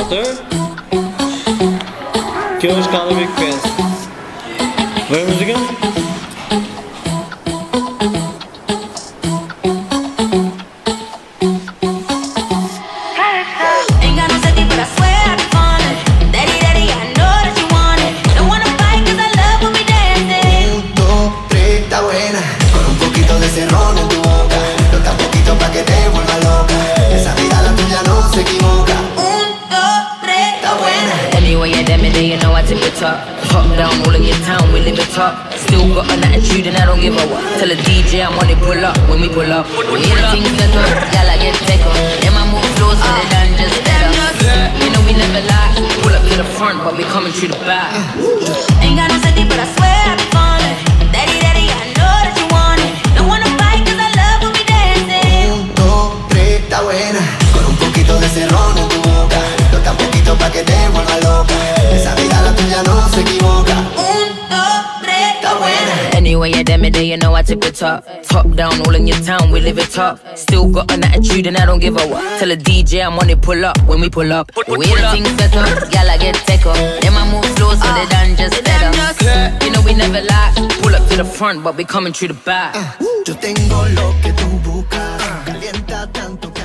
Master que hoje cada vez que pensa. Vai música? Top down all in your town, we live it top. Still got an attitude and I don't give a what. Tell a DJ I'm on it, pull up when we pull up. We hear the things that up, y'all I get take up. Then my move flows so they done just better. You know we never lie, pull up to the front but we coming through the back. Ain't got no safety but I swear I be falling. Daddy, daddy, I know that you want it. Don't wanna fight cause I love when we dancing. 1, 2, 3, está buena. Con un poquito de ese ron en tu boca. No tan poquito pa' que te vuelva loca. Esa vida la tuya no se equivoca. 1, 2, 3, está buena. Anyway, yeah, damn it, you know I tip it top. Top down, all in your town, we live it top. Still got an attitude and I don't give a what. Tell a DJ I'm on it, pull up when we pull up. We hear the things that up, y'all I get take up. Then my move slow so they done just better. You know we never lie, pull up to the front but we coming through the back. Yo tengo lo que tú buscas, calienta tanto que